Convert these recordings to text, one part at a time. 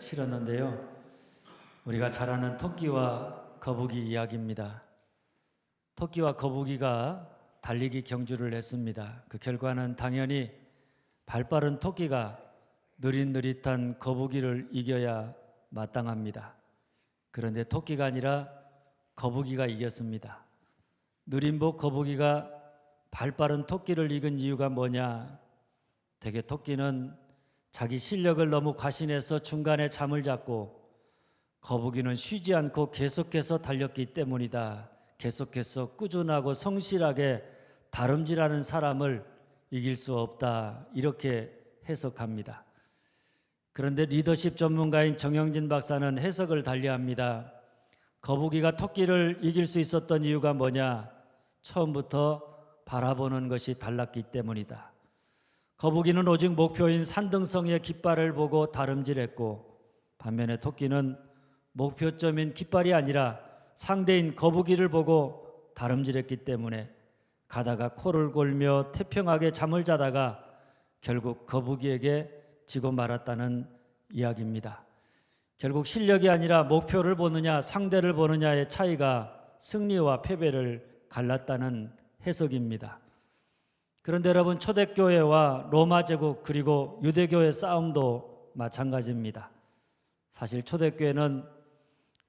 실었는데요. 우리가 잘 아는 토끼와 거북이 이야기입니다. 토끼와 거북이가 달리기 경주를 했습니다. 그 결과는 당연히 발빠른 토끼가 느릿느릿한 거북이를 이겨야 마땅합니다. 그런데 토끼가 아니라 거북이가 이겼습니다. 느림보 거북이가 발빠른 토끼를 이긴 이유가 뭐냐? 대개 토끼는 자기 실력을 너무 과신해서 중간에 잠을 잤고, 거북이는 쉬지 않고 계속해서 달렸기 때문이다. 계속해서 꾸준하고 성실하게 다름질하는 사람을 이길 수 없다. 이렇게 해석합니다. 그런데 리더십 전문가인 정영진 박사는 해석을 달리합니다. 거북이가 토끼를 이길 수 있었던 이유가 뭐냐? 처음부터 바라보는 것이 달랐기 때문이다. 거북이는 오직 목표인 산등성의 깃발을 보고 다름질했고, 반면에 토끼는 목표점인 깃발이 아니라 상대인 거북이를 보고 다름질했기 때문에 가다가 코를 골며 태평하게 잠을 자다가 결국 거북이에게 지고 말았다는 이야기입니다. 결국 실력이 아니라 목표를 보느냐 상대를 보느냐의 차이가 승리와 패배를 갈랐다는 해석입니다. 그런데 여러분, 초대교회와 로마 제국 그리고 유대교의 싸움도 마찬가지입니다. 사실 초대교회는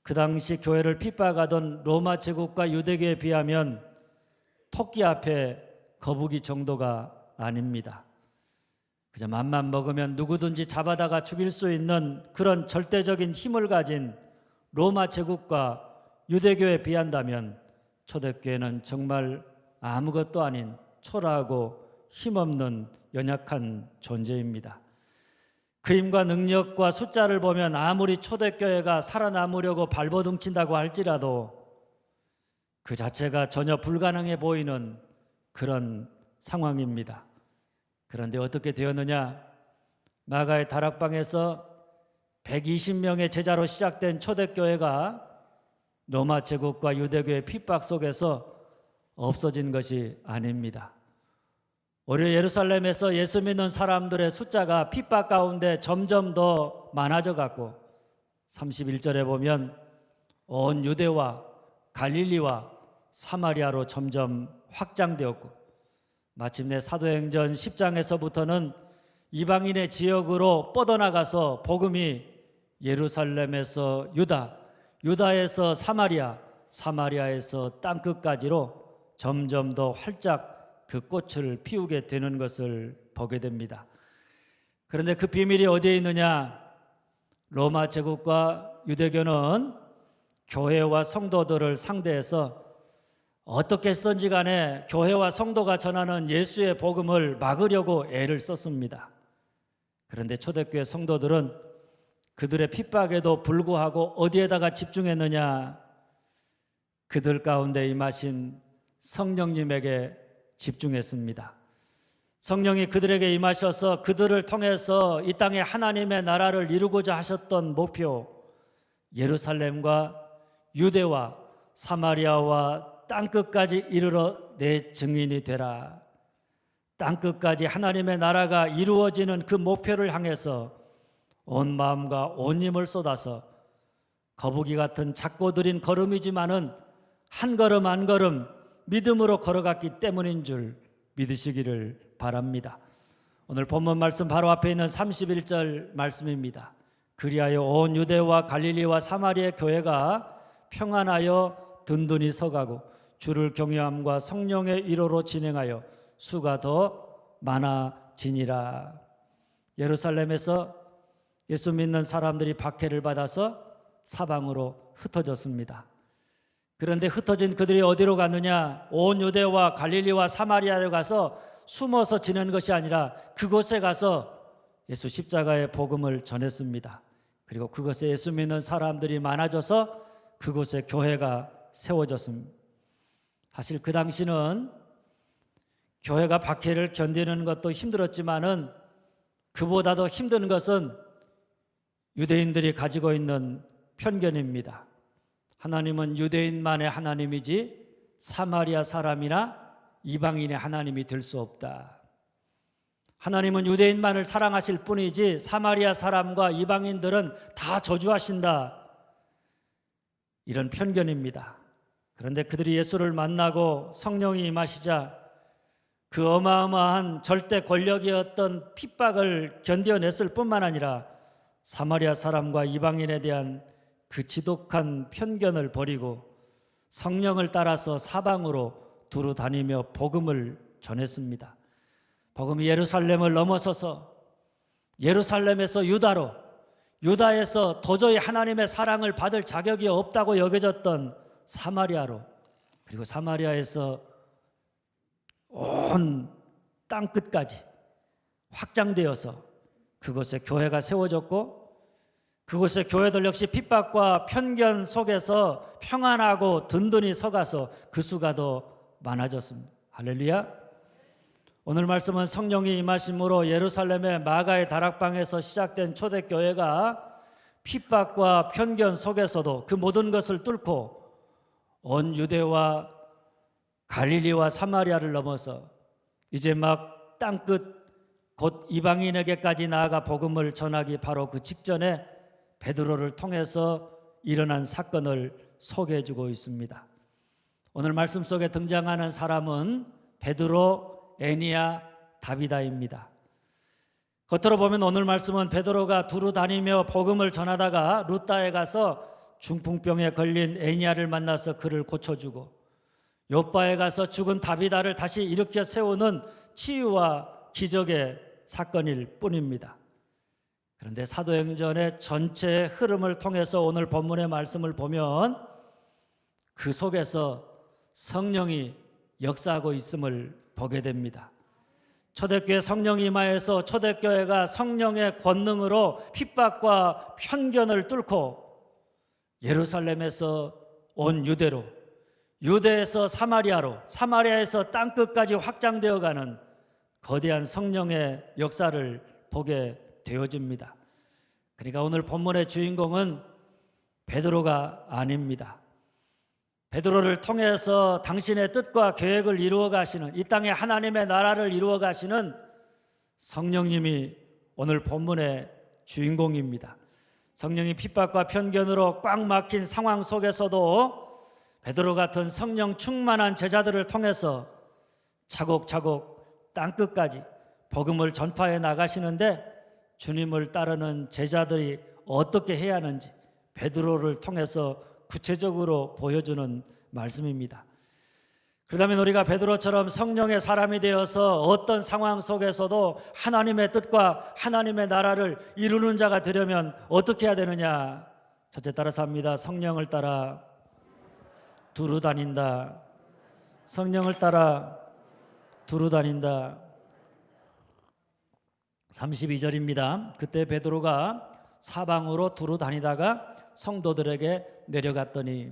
그 당시 교회를 핍박하던 로마 제국과 유대교에 비하면 토끼 앞에 거북이 정도가 아닙니다. 그저 맘만 먹으면 누구든지 잡아다가 죽일 수 있는 그런 절대적인 힘을 가진 로마 제국과 유대교에 비한다면 초대교회는 정말 아무것도 아닌 초라하고 힘없는 연약한 존재입니다. 그 힘과 능력과 숫자를 보면 아무리 초대교회가 살아남으려고 발버둥친다고 할지라도 그 자체가 전혀 불가능해 보이는 그런 상황입니다. 그런데 어떻게 되었느냐? 마가의 다락방에서 120명의 제자로 시작된 초대교회가 로마 제국과 유대교의 핍박 속에서 없어진 것이 아닙니다. 오히려 예루살렘에서 예수 믿는 사람들의 숫자가 핍박 가운데 점점 더 많아져 갔고, 31절에 보면 온 유대와 갈릴리와 사마리아로 점점 확장되었고, 마침내 사도행전 10장에서부터는 이방인의 지역으로 뻗어나가서 복음이 예루살렘에서 유다, 유다에서 사마리아, 사마리아에서 땅끝까지로 점점 더 활짝 그 꽃을 피우게 되는 것을 보게 됩니다. 그런데 그 비밀이 어디에 있느냐? 로마 제국과 유대교는 교회와 성도들을 상대해서 어떻게 해서든지 간에 교회와 성도가 전하는 예수의 복음을 막으려고 애를 썼습니다. 그런데 초대교회 성도들은 그들의 핍박에도 불구하고 어디에다가 집중했느냐? 그들 가운데 임하신 성령님에게 집중했습니다. 성령이 그들에게 임하셔서 그들을 통해서 이 땅에 하나님의 나라를 이루고자 하셨던 목표, 예루살렘과 유대와 사마리아와 땅끝까지 이르러 내 증인이 되라. 땅끝까지 하나님의 나라가 이루어지는 그 목표를 향해서 온 마음과 온 힘을 쏟아서 거북이 같은 작고 느린 걸음이지만은 한 걸음 한 걸음 믿음으로 걸어갔기 때문인 줄 믿으시기를 바랍니다. 오늘 본문 말씀 바로 앞에 있는 31절 말씀입니다. 그리하여 온 유대와 갈릴리와 사마리아 교회가 평안하여 든든히 서가고 주를 경외함과 성령의 일호로 진행하여 수가 더 많아지니라. 예루살렘에서 예수 믿는 사람들이 박해를 받아서 사방으로 흩어졌습니다. 그런데 흩어진 그들이 어디로 갔느냐? 온 유대와 갈릴리와 사마리아로 가서 숨어서 지내는 것이 아니라 그곳에 가서 예수 십자가의 복음을 전했습니다. 그리고 그곳에 예수 믿는 사람들이 많아져서 그곳에 교회가 세워졌습니다. 사실 그 당시는 교회가 박해를 견디는 것도 힘들었지만은 그보다도 힘든 것은 유대인들이 가지고 있는 편견입니다. 하나님은 유대인만의 하나님이지 사마리아 사람이나 이방인의 하나님이 될 수 없다. 하나님은 유대인만을 사랑하실 뿐이지 사마리아 사람과 이방인들은 다 저주하신다. 이런 편견입니다. 그런데 그들이 예수를 만나고 성령이 임하시자 그 어마어마한 절대 권력이었던 핍박을 견뎌냈을 뿐만 아니라 사마리아 사람과 이방인에 대한 그 지독한 편견을 버리고 성령을 따라서 사방으로 두루 다니며 복음을 전했습니다. 복음이 예루살렘을 넘어서서 예루살렘에서 유다로, 유다에서 도저히 하나님의 사랑을 받을 자격이 없다고 여겨졌던 사마리아로, 그리고 사마리아에서 온 땅끝까지 확장되어서 그곳에 교회가 세워졌고, 그곳의 교회들 역시 핍박과 편견 속에서 평안하고 든든히 서가서 그 수가 더 많아졌습니다. 할렐루야. 오늘 말씀은 성령이 임하심으로 예루살렘의 마가의 다락방에서 시작된 초대교회가 핍박과 편견 속에서도 그 모든 것을 뚫고 온 유대와 갈릴리와 사마리아를 넘어서 이제 막 땅끝 곧 이방인에게까지 나아가 복음을 전하기 바로 그 직전에 베드로를 통해서 일어난 사건을 소개해 주고 있습니다. 오늘 말씀 속에 등장하는 사람은 베드로, 애니야, 다비다입니다. 겉으로 보면 오늘 말씀은 베드로가 두루 다니며 복음을 전하다가 루다에 가서 중풍병에 걸린 애니야를 만나서 그를 고쳐주고, 요바에 가서 죽은 다비다를 다시 일으켜 세우는 치유와 기적의 사건일 뿐입니다. 그런데 사도행전의 전체 흐름을 통해서 오늘 본문의 말씀을 보면 그 속에서 성령이 역사하고 있음을 보게 됩니다. 초대교회 성령이 임하여서 초대교회가 성령의 권능으로 핍박과 편견을 뚫고 예루살렘에서 온 유대로, 유대에서 사마리아로, 사마리아에서 땅끝까지 확장되어가는 거대한 성령의 역사를 보게 되어집니다. 그러니까 오늘 본문의 주인공은 베드로가 아닙니다. 베드로를 통해서 당신의 뜻과 계획을 이루어 가시는, 이 땅에 하나님의 나라를 이루어 가시는 성령님이 오늘 본문의 주인공입니다. 성령이 핍박과 편견으로 꽉 막힌 상황 속에서도 베드로 같은 성령 충만한 제자들을 통해서 차곡차곡 땅끝까지 복음을 전파해 나가시는데, 주님을 따르는 제자들이 어떻게 해야 하는지 베드로를 통해서 구체적으로 보여주는 말씀입니다. 그렇다면 우리가 베드로처럼 성령의 사람이 되어서 어떤 상황 속에서도 하나님의 뜻과 하나님의 나라를 이루는 자가 되려면 어떻게 해야 되느냐? 첫째, 따라서 합니다. 성령을 따라 두루 다닌다. 성령을 따라 두루 다닌다. 32절입니다. 그때 베드로가 사방으로 두루 다니다가 성도들에게 내려갔더니,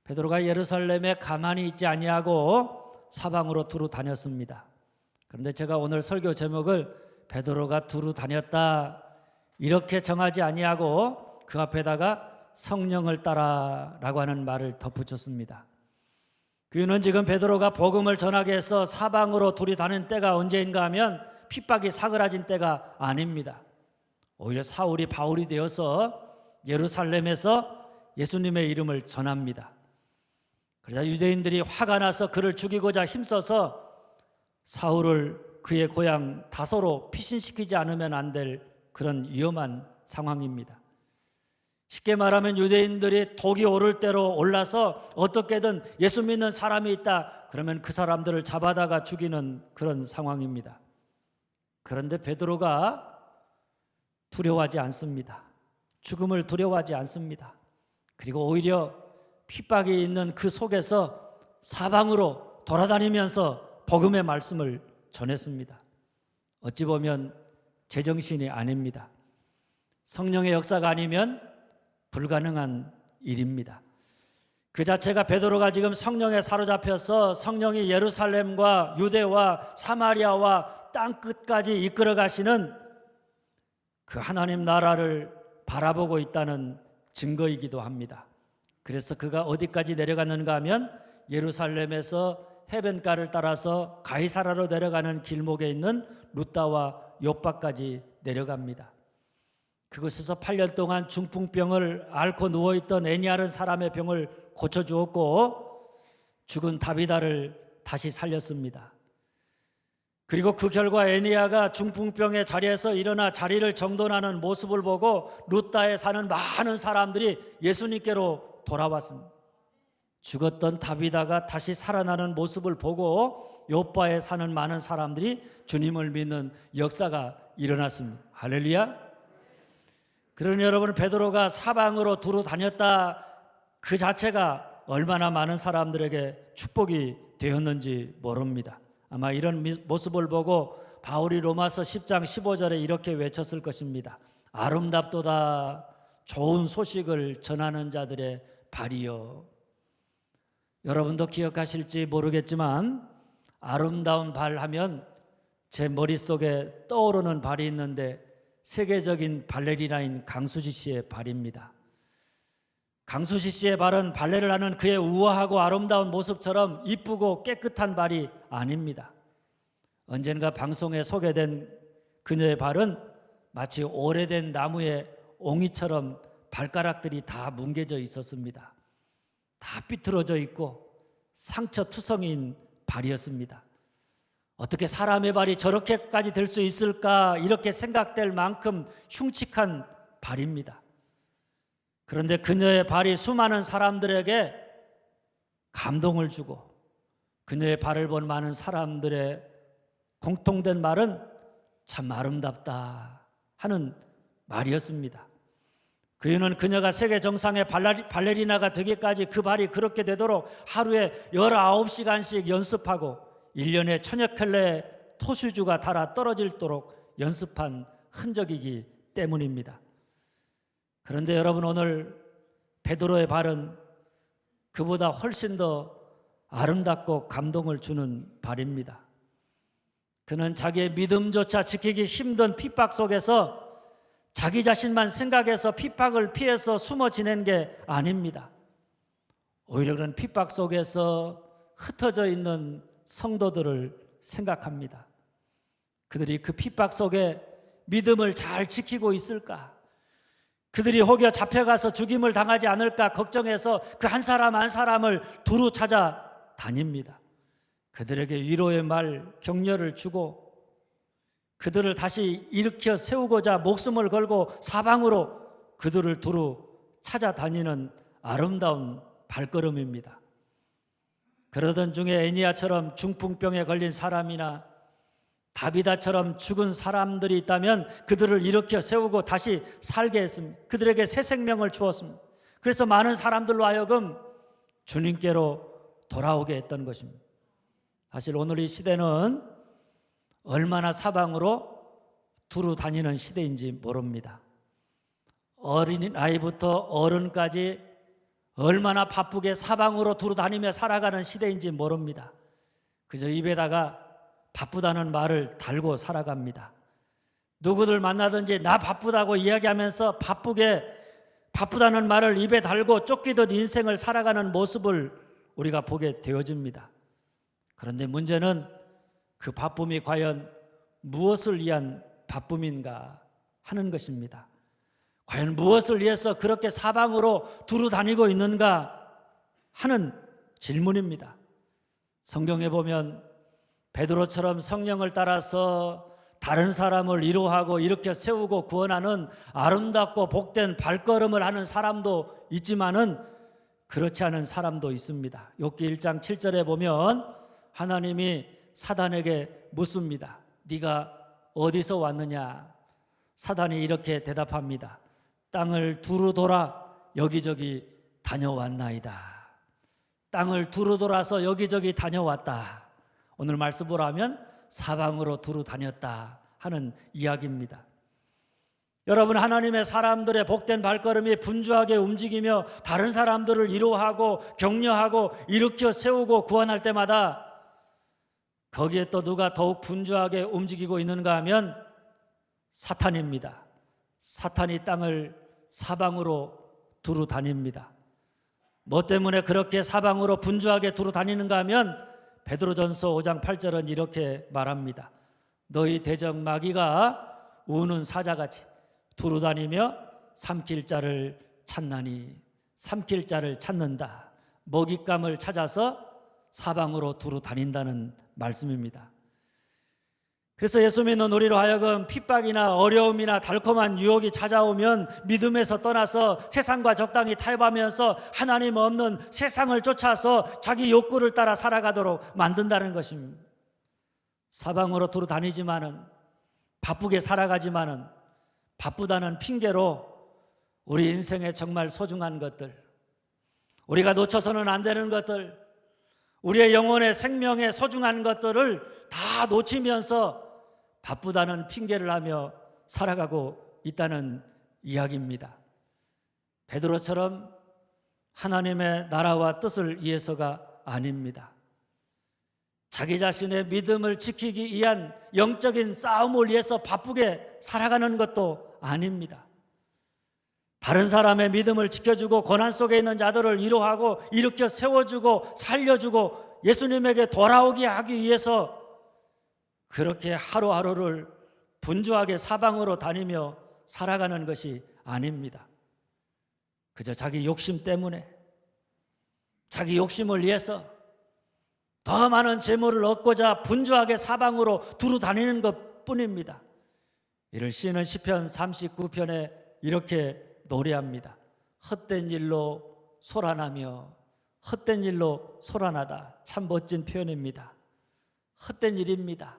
베드로가 예루살렘에 가만히 있지 아니하고 사방으로 두루 다녔습니다. 그런데 제가 오늘 설교 제목을 베드로가 두루 다녔다 이렇게 정하지 아니하고 그 앞에다가 성령을 따라라고 하는 말을 덧붙였습니다. 그 이유는 지금 베드로가 복음을 전하게 해서 사방으로 두루 다닌 때가 언제인가 하면 핍박이 사그라진 때가 아닙니다. 오히려 사울이 바울이 되어서 예루살렘에서 예수님의 이름을 전합니다. 그러자 유대인들이 화가 나서 그를 죽이고자 힘써서 사울을 그의 고향 다소로 피신시키지 않으면 안 될 그런 위험한 상황입니다. 쉽게 말하면 유대인들이 독이 오를 대로 올라서 어떻게든 예수 믿는 사람이 있다 그러면 그 사람들을 잡아다가 죽이는 그런 상황입니다. 그런데 베드로가 두려워하지 않습니다. 죽음을 두려워하지 않습니다. 그리고 오히려 핍박이 있는 그 속에서 사방으로 돌아다니면서 복음의 말씀을 전했습니다. 어찌 보면 제정신이 아닙니다. 성령의 역사가 아니면 불가능한 일입니다. 그 자체가 베드로가 지금 성령에 사로잡혀서 성령이 예루살렘과 유대와 사마리아와 땅끝까지 이끌어 가시는 그 하나님 나라를 바라보고 있다는 증거이기도 합니다. 그래서 그가 어디까지 내려갔는가 하면 예루살렘에서 해변가를 따라서 가이사라로 내려가는 길목에 있는 루다와 욥바까지 내려갑니다. 그곳에서 8년 동안 중풍병을 앓고 누워있던 애니아라는 사람의 병을 고쳐주었고 죽은 다비다를 다시 살렸습니다. 그리고 그 결과 애니아가 중풍병의 자리에서 일어나 자리를 정돈하는 모습을 보고 루다에 사는 많은 사람들이 예수님께로 돌아왔습니다. 죽었던 다비다가 다시 살아나는 모습을 보고 욥바에 사는 많은 사람들이 주님을 믿는 역사가 일어났습니다. 할렐루야. 그러니 여러분, 베드로가 사방으로 두루 다녔다 그 자체가 얼마나 많은 사람들에게 축복이 되었는지 모릅니다. 아마 이런 모습을 보고 바울이 로마서 10장 15절에 이렇게 외쳤을 것입니다. 아름답도다 좋은 소식을 전하는 자들의 발이요. 여러분도 기억하실지 모르겠지만 아름다운 발 하면 제 머릿속에 떠오르는 발이 있는데 세계적인 발레리나인 강수지 씨의 발입니다. 강수지 씨의 발은 발레를 하는 그의 우아하고 아름다운 모습처럼 이쁘고 깨끗한 발이 아닙니다. 언젠가 방송에 소개된 그녀의 발은 마치 오래된 나무의 옹이처럼 발가락들이 다 뭉개져 있었습니다. 다 삐뚤어져 있고 상처투성이인 발이었습니다. 어떻게 사람의 발이 저렇게까지 될 수 있을까 이렇게 생각될 만큼 흉측한 발입니다. 그런데 그녀의 발이 수많은 사람들에게 감동을 주고 그녀의 발을 본 많은 사람들의 공통된 말은 참 아름답다 하는 말이었습니다. 그 이유는 그녀가 세계 정상의 발레리나가 되기까지 그 발이 그렇게 되도록 하루에 19시간씩 연습하고 1년에 1000여 켤레의 토수주가 달아 떨어질도록 연습한 흔적이기 때문입니다. 그런데 여러분, 오늘 베드로의 발은 그보다 훨씬 더 아름답고 감동을 주는 발입니다. 그는 자기의 믿음조차 지키기 힘든 핍박 속에서 자기 자신만 생각해서 핍박을 피해서 숨어 지낸 게 아닙니다. 오히려 그런 핍박 속에서 흩어져 있는 성도들을 생각합니다. 그들이 그 핍박 속에 믿음을 잘 지키고 있을까? 그들이 혹여 잡혀가서 죽임을 당하지 않을까 걱정해서 그 한 사람 한 사람을 두루 찾아다닙니다. 그들에게 위로의 말, 격려를 주고 그들을 다시 일으켜 세우고자 목숨을 걸고 사방으로 그들을 두루 찾아다니는 아름다운 발걸음입니다. 그러던 중에 애니아처럼 중풍병에 걸린 사람이나 다비다처럼 죽은 사람들이 있다면 그들을 일으켜 세우고 다시 살게 했습니다. 그들에게 새 생명을 주었습니다. 그래서 많은 사람들로 하여금 주님께로 돌아오게 했던 것입니다. 사실 오늘 이 시대는 얼마나 사방으로 두루 다니는 시대인지 모릅니다. 어린아이부터 어른까지 얼마나 바쁘게 사방으로 두루 다니며 살아가는 시대인지 모릅니다. 그저 입에다가 바쁘다는 말을 달고 살아갑니다. 누구들 만나든지 나 바쁘다고 이야기하면서 바쁘다는 말을 입에 달고 쫓기듯 인생을 살아가는 모습을 우리가 보게 되어집니다. 그런데 문제는 그 바쁨이 과연 무엇을 위한 바쁨인가 하는 것입니다. 과연 무엇을 위해서 그렇게 사방으로 두루 다니고 있는가 하는 질문입니다. 성경에 보면 베드로처럼 성령을 따라서 다른 사람을 위로하고 일으켜 세우고 구원하는 아름답고 복된 발걸음을 하는 사람도 있지만은 그렇지 않은 사람도 있습니다. 욥기 1장 7절에 보면 하나님이 사단에게 묻습니다. 네가 어디서 왔느냐? 사단이 이렇게 대답합니다. 땅을 두루 돌아 여기저기 다녀왔나이다. 땅을 두루 돌아서 여기저기 다녀왔다. 오늘 말씀으로 하면 사방으로 두루 다녔다 하는 이야기입니다. 여러분, 하나님의 사람들의 복된 발걸음이 분주하게 움직이며 다른 사람들을 위로하고 격려하고 일으켜 세우고 구원할 때마다 거기에 또 누가 더욱 분주하게 움직이고 있는가 하면 사탄입니다. 사탄이 땅을 사방으로 두루 다닙니다. 뭐 때문에 그렇게 사방으로 분주하게 두루 다니는가 하면 베드로전서 5장 8절은 이렇게 말합니다. 너희 대적 마귀가 우는 사자같이 두루다니며 삼킬 자를 찾나니, 삼킬 자를 찾는다. 먹잇감을 찾아서 사방으로 두루다닌다는 말씀입니다. 그래서 예수 믿는 우리로 하여금 핍박이나 어려움이나 달콤한 유혹이 찾아오면 믿음에서 떠나서 세상과 적당히 타협하면서 하나님 없는 세상을 쫓아서 자기 욕구를 따라 살아가도록 만든다는 것입니다. 사방으로 두루 다니지만은, 바쁘게 살아가지만은, 바쁘다는 핑계로 우리 인생에 정말 소중한 것들, 우리가 놓쳐서는 안 되는 것들, 우리의 영혼의 생명의 소중한 것들을 다 놓치면서 바쁘다는 핑계를 하며 살아가고 있다는 이야기입니다. 베드로처럼 하나님의 나라와 뜻을 위해서가 아닙니다. 자기 자신의 믿음을 지키기 위한 영적인 싸움을 위해서 바쁘게 살아가는 것도 아닙니다. 다른 사람의 믿음을 지켜주고 고난 속에 있는 자들을 위로하고 일으켜 세워주고 살려주고 예수님에게 돌아오게 하기 위해서 그렇게 하루하루를 분주하게 사방으로 다니며 살아가는 것이 아닙니다. 그저 자기 욕심 때문에, 자기 욕심을 위해서 더 많은 재물을 얻고자 분주하게 사방으로 두루 다니는 것 뿐입니다. 이를 시인은 시편 39편에 이렇게 노래합니다. 헛된 일로 소란하며, 헛된 일로 소란하다. 참 멋진 표현입니다. 헛된 일입니다.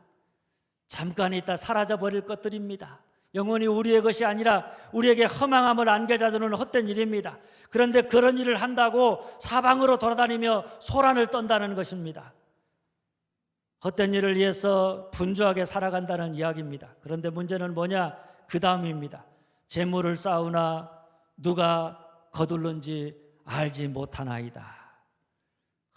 잠깐 있다 사라져버릴 것들입니다. 영원히 우리의 것이 아니라 우리에게 허망함을 안겨다주는 헛된 일입니다. 그런데 그런 일을 한다고 사방으로 돌아다니며 소란을 떤다는 것입니다. 헛된 일을 위해서 분주하게 살아간다는 이야기입니다. 그런데 문제는 뭐냐? 그 다음입니다. 재물을 쌓으나 누가 거둘는지 알지 못하나이다.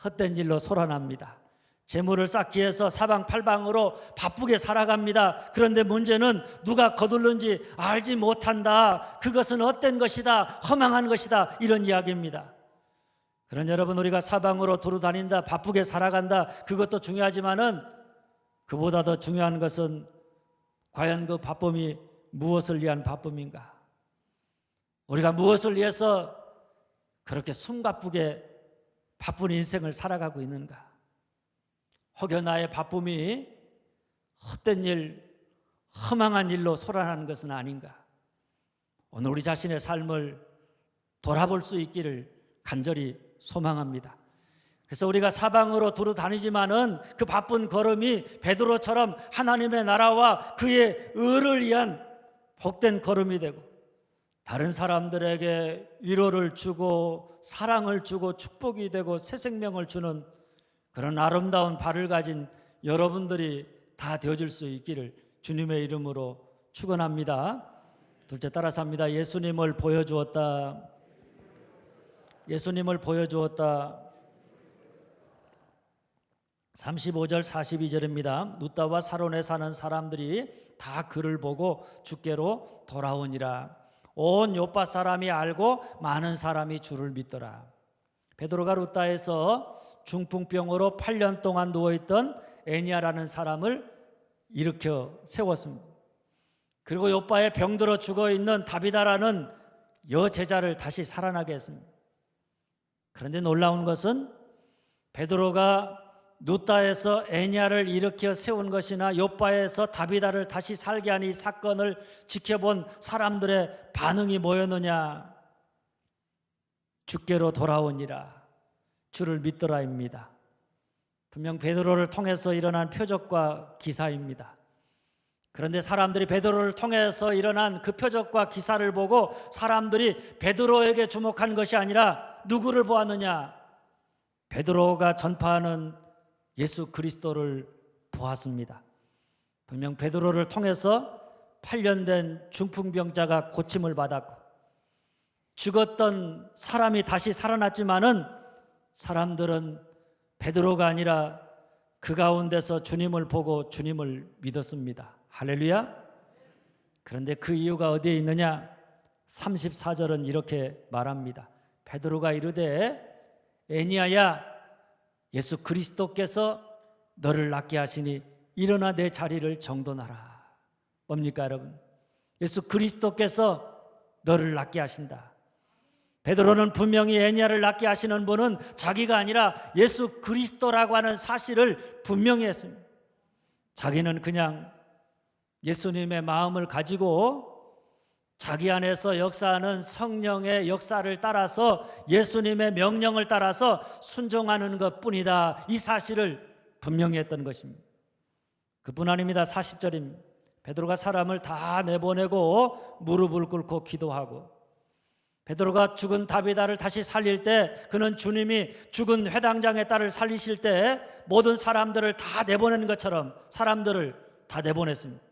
헛된 일로 소란합니다. 재물을 쌓기 위해서 사방팔방으로 바쁘게 살아갑니다. 그런데 문제는 누가 거둘는지 알지 못한다. 그것은 헛된 것이다. 허망한 것이다. 이런 이야기입니다. 그런 여러분, 우리가 사방으로 두루 다닌다, 바쁘게 살아간다, 그것도 중요하지만은 그보다 더 중요한 것은 과연 그 바쁨이 무엇을 위한 바쁨인가? 우리가 무엇을 위해서 그렇게 숨가쁘게 바쁜 인생을 살아가고 있는가? 혹여 나의 바쁨이 헛된 일, 허망한 일로 소란하는 것은 아닌가? 오늘 우리 자신의 삶을 돌아볼 수 있기를 간절히 소망합니다. 그래서 우리가 사방으로 두루 다니지만은 그 바쁜 걸음이 베드로처럼 하나님의 나라와 그의 의를 위한 복된 걸음이 되고, 다른 사람들에게 위로를 주고 사랑을 주고 축복이 되고 새 생명을 주는 그런 아름다운 발을 가진 여러분들이 다 되어줄 수 있기를 주님의 이름으로 축원합니다. 둘째, 따라서 합니다. 예수님을 보여주었다. 예수님을 보여주었다. 35절 42절입니다. 룻다와 사론에 사는 사람들이 다 그를 보고 주께로 돌아오니라. 온 요파 사람이 알고 많은 사람이 주를 믿더라. 베드로가 룻다에서 중풍병으로 8년 동안 누워있던 애니아라는 사람을 일으켜 세웠습니다. 그리고 요파에 병들어 죽어있는 다비다라는 여제자를 다시 살아나게 했습니다. 그런데 놀라운 것은 베드로가 룻다에서 애니아를 일으켜 세운 것이나 요파에서 다비다를 다시 살게 한 이 사건을 지켜본 사람들의 반응이 뭐였느냐? 주께로 돌아오니라, 주를 믿더라입니다. 분명 베드로를 통해서 일어난 표적과 기사입니다. 그런데 사람들이 베드로를 통해서 일어난 그 표적과 기사를 보고 사람들이 베드로에게 주목한 것이 아니라 누구를 보았느냐? 베드로가 전파하는 예수 그리스도를 보았습니다. 분명 베드로를 통해서 8년 된 중풍병자가 고침을 받았고, 죽었던 사람이 다시 살아났지만은 사람들은 베드로가 아니라 그 가운데서 주님을 보고 주님을 믿었습니다. 할렐루야. 그런데 그 이유가 어디에 있느냐? 34절은 이렇게 말합니다. 베드로가 이르되 애니아야, 예수 그리스도께서 너를 낫게 하시니 일어나 내 자리를 정돈하라. 뭡니까 여러분? 예수 그리스도께서 너를 낫게 하신다. 베드로는 분명히 에니야를 낫게 하시는 분은 자기가 아니라 예수 그리스도라고 하는 사실을 분명히 했습니다. 자기는 그냥 예수님의 마음을 가지고 자기 안에서 역사하는 성령의 역사를 따라서 예수님의 명령을 따라서 순종하는 것뿐이다. 이 사실을 분명히 했던 것입니다. 그뿐 아닙니다. 40절입니다. 베드로가 사람을 다 내보내고 무릎을 꿇고 기도하고, 베드로가 죽은 다비다를 다시 살릴 때, 그는 주님이 죽은 회당장의 딸을 살리실 때 모든 사람들을 다 내보내는 것처럼 사람들을 다 내보냈습니다.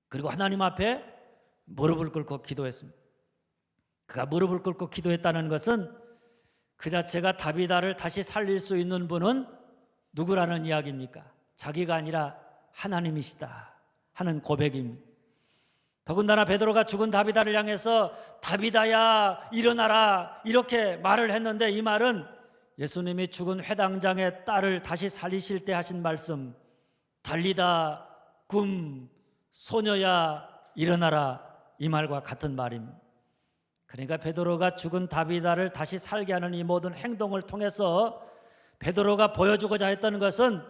그리고 하나님 앞에 무릎을 꿇고 기도했습니다. 그가 무릎을 꿇고 기도했다는 것은 그 자체가 다비다를 다시 살릴 수 있는 분은 누구라는 이야기입니까? 자기가 아니라 하나님이시다 하는 고백입니다. 더군다나 베드로가 죽은 다비다를 향해서 다비다야 일어나라 이렇게 말을 했는데, 이 말은 예수님이 죽은 회당장의 딸을 다시 살리실 때 하신 말씀, 달리다 굼 소녀야 일어나라, 이 말과 같은 말입니다. 그러니까 베드로가 죽은 다비다를 다시 살게 하는 이 모든 행동을 통해서 베드로가 보여주고자 했던 것은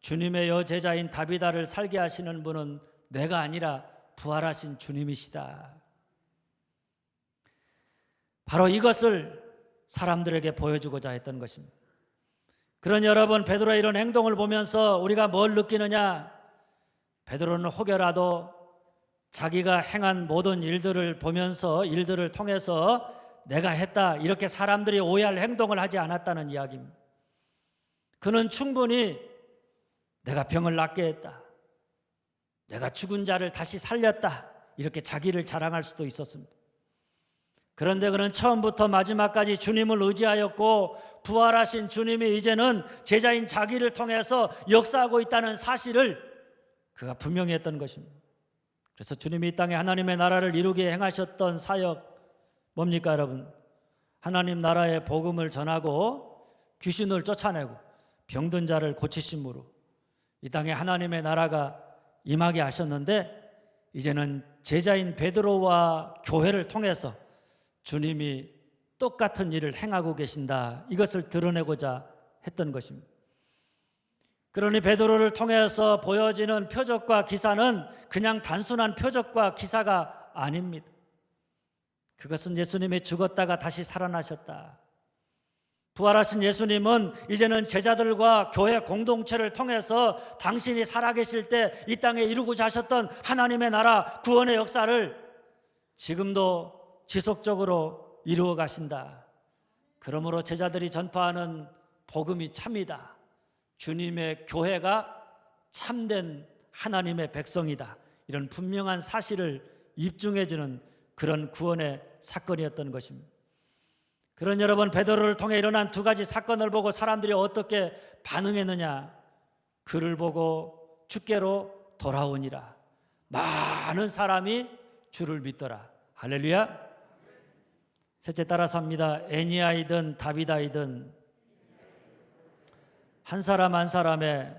주님의 여제자인 다비다를 살게 하시는 분은 내가 아니라 부활하신 주님이시다. 바로 이것을 사람들에게 보여주고자 했던 것입니다. 그러니 여러분, 베드로의 이런 행동을 보면서 우리가 뭘 느끼느냐? 베드로는 혹여라도 자기가 행한 모든 일들을 보면서, 일들을 통해서 내가 했다 이렇게 사람들이 오해할 행동을 하지 않았다는 이야기입니다. 그는 충분히 내가 병을 낫게 했다, 내가 죽은 자를 다시 살렸다 이렇게 자기를 자랑할 수도 있었습니다. 그런데 그는 처음부터 마지막까지 주님을 의지하였고, 부활하신 주님이 이제는 제자인 자기를 통해서 역사하고 있다는 사실을 그가 분명히 했던 것입니다. 그래서 주님이 이 땅에 하나님의 나라를 이루게 행하셨던 사역 뭡니까 여러분? 하나님 나라의 복음을 전하고 귀신을 쫓아내고 병든 자를 고치심으로 이 땅에 하나님의 나라가 임하게 하셨는데, 이제는 제자인 베드로와 교회를 통해서 주님이 똑같은 일을 행하고 계신다, 이것을 드러내고자 했던 것입니다. 그러니 베드로를 통해서 보여지는 표적과 기사는 그냥 단순한 표적과 기사가 아닙니다. 그것은 예수님이 죽었다가 다시 살아나셨다, 부활하신 예수님은 이제는 제자들과 교회 공동체를 통해서 당신이 살아계실 때 이 땅에 이루고자 하셨던 하나님의 나라 구원의 역사를 지금도 지속적으로 이루어 가신다. 그러므로 제자들이 전파하는 복음이 참이다, 주님의 교회가 참된 하나님의 백성이다, 이런 분명한 사실을 입증해주는 그런 구원의 사건이었던 것입니다. 그런 여러분, 베드로를 통해 일어난 두 가지 사건을 보고 사람들이 어떻게 반응했느냐? 그를 보고 주께로 돌아오니라. 많은 사람이 주를 믿더라. 할렐루야. 셋째, 따라서 합니다. 에니야이든 다비다이든 한 사람 한 사람의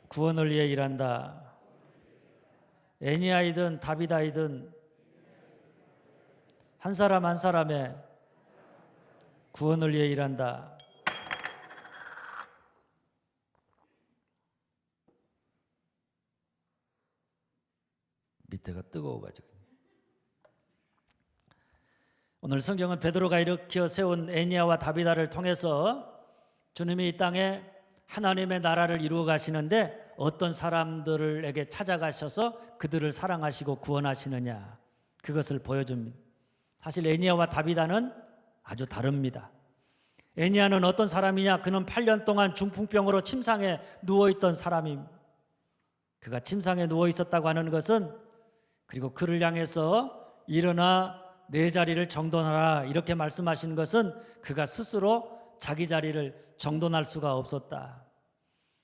구원을 위해 일한다. 에니야이든 다비다이든 한 사람 한 사람의 구원을 위해 일한다. 밑에가 뜨거워가지고. 오늘 성경은 베드로가 일으켜 세운 에니야와 다비다를 통해서 주님이 이 땅에 하나님의 나라를 이루어 가시는데 어떤 사람들에게 찾아가셔서 그들을 사랑하시고 구원하시느냐, 그것을 보여줍니다. 사실 에니야와 다비다는 아주 다릅니다. 에니야는 어떤 사람이냐? 그는 8년 동안 중풍병으로 침상에 누워있던 사람입니다. 그가 침상에 누워있었다고 하는 것은, 그리고 그를 향해서 일어나 내 자리를 정돈하라 이렇게 말씀하신 것은 그가 스스로 자기 자리를 정돈할 수가 없었다.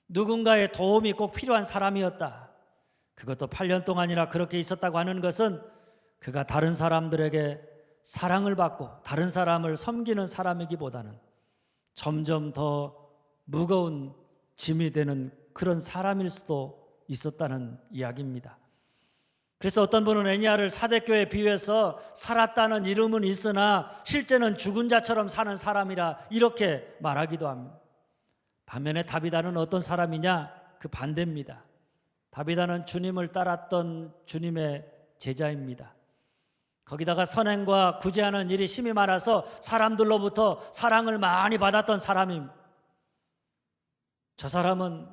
누군가의 도움이 꼭 필요한 사람이었다. 그것도 8년 동안이나 그렇게 있었다고 하는 것은 그가 다른 사람들에게 사랑을 받고 다른 사람을 섬기는 사람이기보다는 점점 더 무거운 짐이 되는 그런 사람일 수도 있었다는 이야기입니다. 그래서 어떤 분은 애니야를 사대교에 비유해서 살았다는 이름은 있으나 실제는 죽은 자처럼 사는 사람이라 이렇게 말하기도 합니다. 반면에 다비다는 어떤 사람이냐? 그 반대입니다. 다비다는 주님을 따랐던 주님의 제자입니다. 거기다가 선행과 구제하는 일이 심히 많아서 사람들로부터 사랑을 많이 받았던 사람입니다. 저 사람은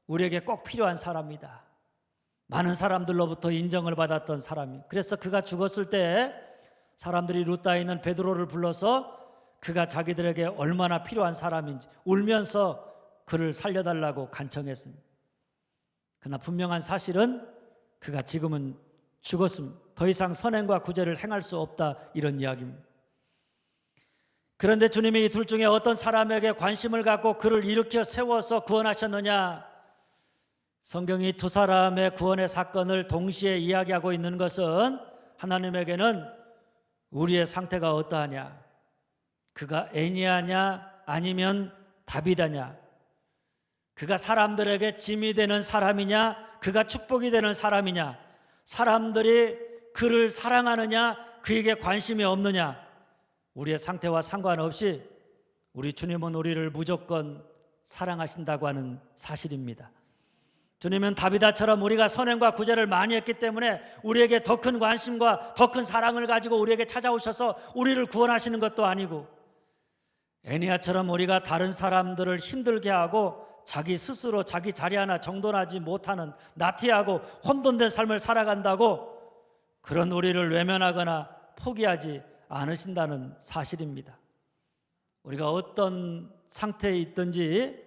우리에게 꼭 필요한 사람이다. 많은 사람들로부터 인정을 받았던 사람이. 그래서 그가 죽었을 때 사람들이 룻다에 있는 베드로를 불러서 그가 자기들에게 얼마나 필요한 사람인지 울면서 그를 살려달라고 간청했습니다. 그러나 분명한 사실은 그가 지금은 죽었습니다. 더 이상 선행과 구제를 행할 수 없다, 이런 이야기입니다. 그런데 주님이 이 둘 중에 어떤 사람에게 관심을 갖고 그를 일으켜 세워서 구원하셨느냐? 성경이 두 사람의 구원의 사건을 동시에 이야기하고 있는 것은 하나님에게는 우리의 상태가 어떠하냐, 그가 애니야냐 아니면 다비다냐, 그가 사람들에게 짐이 되는 사람이냐 그가 축복이 되는 사람이냐, 사람들이 그를 사랑하느냐 그에게 관심이 없느냐, 우리의 상태와 상관없이 우리 주님은 우리를 무조건 사랑하신다고 하는 사실입니다. 주님은 다비다처럼 우리가 선행과 구제를 많이 했기 때문에 우리에게 더 큰 관심과 더 큰 사랑을 가지고 우리에게 찾아오셔서 우리를 구원하시는 것도 아니고, 애니야처럼 우리가 다른 사람들을 힘들게 하고 자기 스스로 자기 자리 하나 정돈하지 못하는 나태하고 혼돈된 삶을 살아간다고 그런 우리를 외면하거나 포기하지 않으신다는 사실입니다. 우리가 어떤 상태에 있든지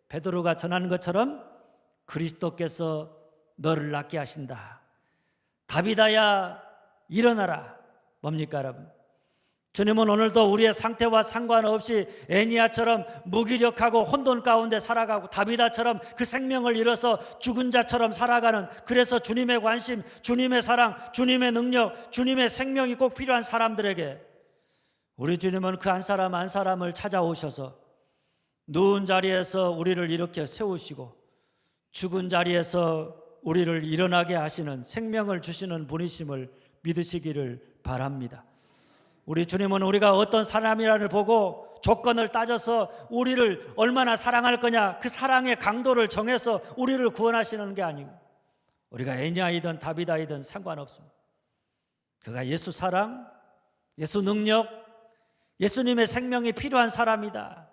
베드로가 전하는 것처럼 그리스도께서 너를 낫게 하신다. 다비다야 일어나라. 뭡니까 여러분? 주님은 오늘도 우리의 상태와 상관없이 애니야처럼 무기력하고 혼돈 가운데 살아가고 다비다처럼 그 생명을 잃어서 죽은 자처럼 살아가는, 그래서 주님의 관심, 주님의 사랑, 주님의 능력, 주님의 생명이 꼭 필요한 사람들에게 우리 주님은 그 한 사람 한 사람을 찾아오셔서 누운 자리에서 우리를 일으켜 세우시고 죽은 자리에서 우리를 일어나게 하시는, 생명을 주시는 분이심을 믿으시기를 바랍니다. 우리 주님은 우리가 어떤 사람이라를 보고 조건을 따져서 우리를 얼마나 사랑할 거냐, 그 사랑의 강도를 정해서 우리를 구원하시는 게 아니고, 우리가 애니야이든 다비다이든 상관없습니다. 그가 예수 사랑, 예수 능력, 예수님의 생명이 필요한 사람이다.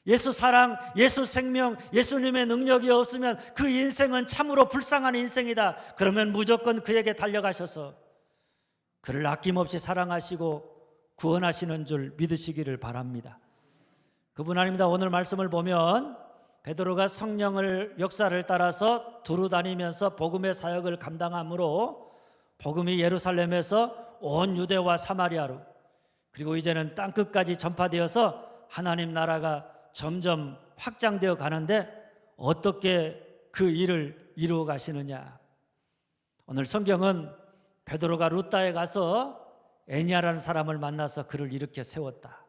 예수 사랑, 예수 생명, 예수님의 능력이 없으면 그 인생은 참으로 불쌍한 인생이다. 그러면 무조건 그에게 달려가셔서 그를 아낌없이 사랑하시고 구원하시는 줄 믿으시기를 바랍니다. 그분 아닙니다. 오늘 말씀을 보면 베드로가 성령을 역사를 따라서 두루 다니면서 복음의 사역을 감당함으로 복음이 예루살렘에서 온 유대와 사마리아로, 그리고 이제는 땅끝까지 전파되어서 하나님 나라가 점점 확장되어 가는데 어떻게 그 일을 이루어 가시느냐. 오늘 성경은 베드로가 룻다에 가서 애니야라는 사람을 만나서 그를 일으켜 세웠다.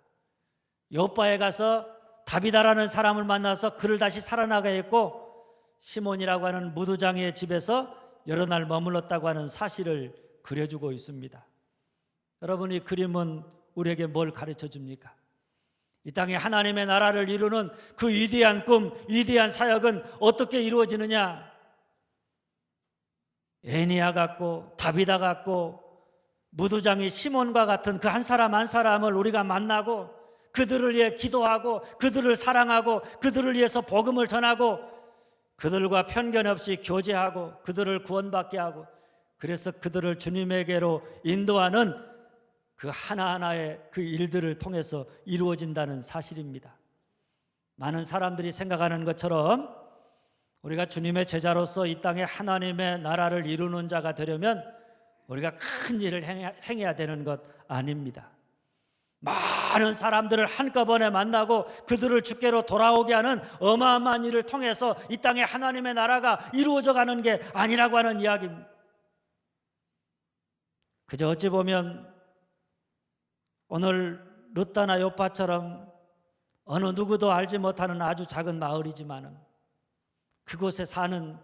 요바에 가서 다비다라는 사람을 만나서 그를 다시 살아나게 했고, 시몬이라고 하는 무두장의 집에서 여러 날 머물렀다고 하는 사실을 그려주고 있습니다. 여러분, 이 그림은 우리에게 뭘 가르쳐 줍니까? 이 땅에 하나님의 나라를 이루는 그 위대한 꿈, 위대한 사역은 어떻게 이루어지느냐? 애니야 같고 다비다 같고 무두장이 시몬과 같은 그 한 사람 한 사람을 우리가 만나고 그들을 위해 기도하고 그들을 사랑하고 그들을 위해서 복음을 전하고 그들과 편견 없이 교제하고 그들을 구원받게 하고, 그래서 그들을 주님에게로 인도하는 그 하나하나의 그 일들을 통해서 이루어진다는 사실입니다. 많은 사람들이 생각하는 것처럼 우리가 주님의 제자로서 이 땅에 하나님의 나라를 이루는 자가 되려면 우리가 큰 일을 행해야 되는 것 아닙니다. 많은 사람들을 한꺼번에 만나고 그들을 주께로 돌아오게 하는 어마어마한 일을 통해서 이 땅에 하나님의 나라가 이루어져 가는 게 아니라고 하는 이야기입니다. 그저 어찌 보면 오늘 룻다나 요파처럼 어느 누구도 알지 못하는 아주 작은 마을이지만 그곳에 사는,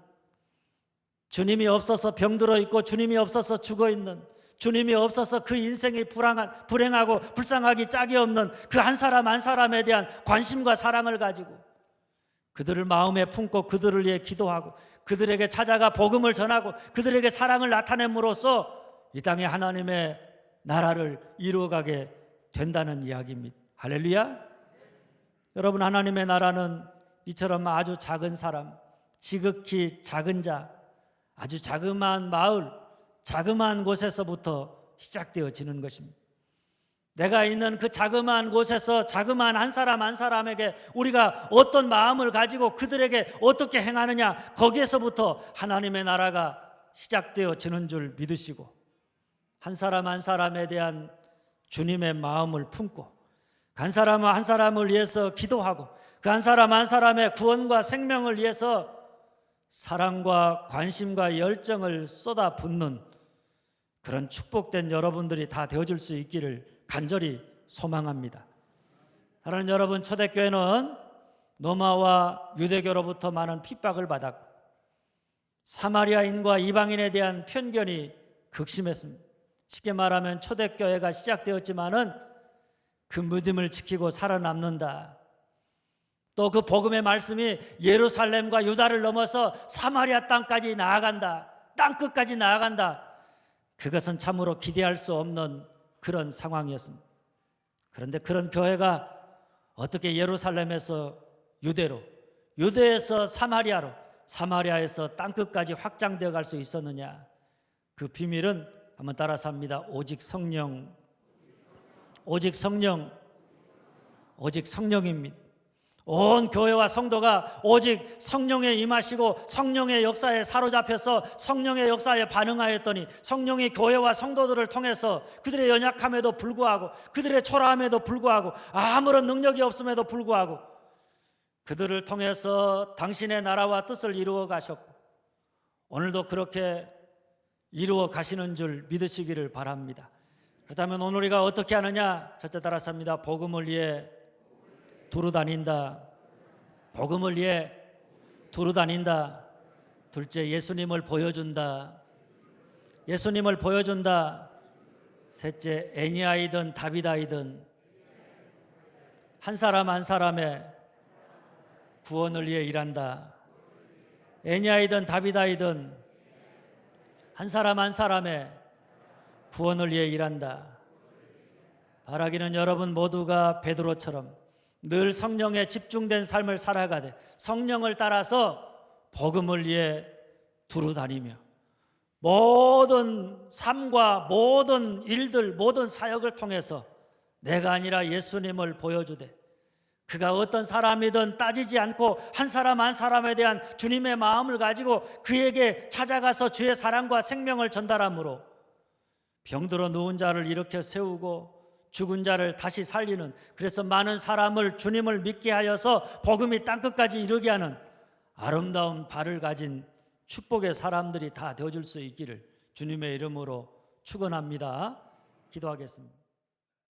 주님이 없어서 병들어 있고 주님이 없어서 죽어 있는, 주님이 없어서 그 인생이 불행하고 불쌍하기 짝이 없는 그 한 사람 한 사람에 대한 관심과 사랑을 가지고 그들을 마음에 품고 그들을 위해 기도하고 그들에게 찾아가 복음을 전하고 그들에게 사랑을 나타냄으로써 이 땅에 하나님의 나라를 이루어가게 된다는 이야기입니다. 할렐루야. 여러분, 하나님의 나라는 이처럼 아주 작은 사람, 지극히 작은 자, 아주 자그마한 마을, 자그마한 곳에서부터 시작되어지는 것입니다. 내가 있는 그 자그마한 곳에서 자그마한 한 사람 한 사람에게 우리가 어떤 마음을 가지고 그들에게 어떻게 행하느냐, 거기에서부터 하나님의 나라가 시작되어지는 줄 믿으시고 한 사람 한 사람에 대한 주님의 마음을 품고 한 사람 한 사람을 위해서 기도하고 그 한 사람 한 사람의 구원과 생명을 위해서 사랑과 관심과 열정을 쏟아붓는 그런 축복된 여러분들이 다 되어줄 수 있기를 간절히 소망합니다. 사랑하는 여러분, 초대교회는 로마와 유대교로부터 많은 핍박을 받았고 사마리아인과 이방인에 대한 편견이 극심했습니다. 쉽게 말하면 초대교회가 시작되었지만은 그 믿음을 지키고 살아남는다. 또 그 복음의 말씀이 예루살렘과 유다를 넘어서 사마리아 땅까지 나아간다. 땅끝까지 나아간다. 그것은 참으로 기대할 수 없는 그런 상황이었습니다. 그런데 그런 교회가 어떻게 예루살렘에서 유대로, 유대에서 사마리아로, 사마리아에서 땅끝까지 확장되어 갈 수 있었느냐? 그 비밀은 한번 따라서 합니다. 오직 성령, 오직 성령, 오직 성령입니다. 온 교회와 성도가 오직 성령에 임하시고 성령의 역사에 사로잡혀서 성령의 역사에 반응하였더니 성령이 교회와 성도들을 통해서 그들의 연약함에도 불구하고 그들의 초라함에도 불구하고 아무런 능력이 없음에도 불구하고 그들을 통해서 당신의 나라와 뜻을 이루어 가셨고 오늘도 그렇게 이루어 가시는 줄 믿으시기를 바랍니다. 그렇다면 오늘 우리가 어떻게 하느냐? 첫째 따라서 합니다. 복음을 위해 두루 다닌다. 복음을 위해 두루 다닌다. 둘째, 예수님을 보여준다. 예수님을 보여준다. 셋째, 애니아이든 다비다이든 한 사람 한 사람의 구원을 위해 일한다. 애니아이든 다비다이든 한 사람 한 사람의 구원을 위해 일한다. 바라기는 여러분 모두가 베드로처럼 늘 성령에 집중된 삶을 살아가되 성령을 따라서 복음을 위해 두루 다니며 모든 삶과 모든 일들, 모든 사역을 통해서 내가 아니라 예수님을 보여주되 그가 어떤 사람이든 따지지 않고 한 사람 한 사람에 대한 주님의 마음을 가지고 그에게 찾아가서 주의 사랑과 생명을 전달함으로 병들어 누운 자를 일으켜 세우고 죽은 자를 다시 살리는, 그래서 많은 사람을 주님을 믿게 하여서 복음이 땅끝까지 이르게 하는 아름다운 발을 가진 축복의 사람들이 다 되어줄 수 있기를 주님의 이름으로 축원합니다. 기도하겠습니다.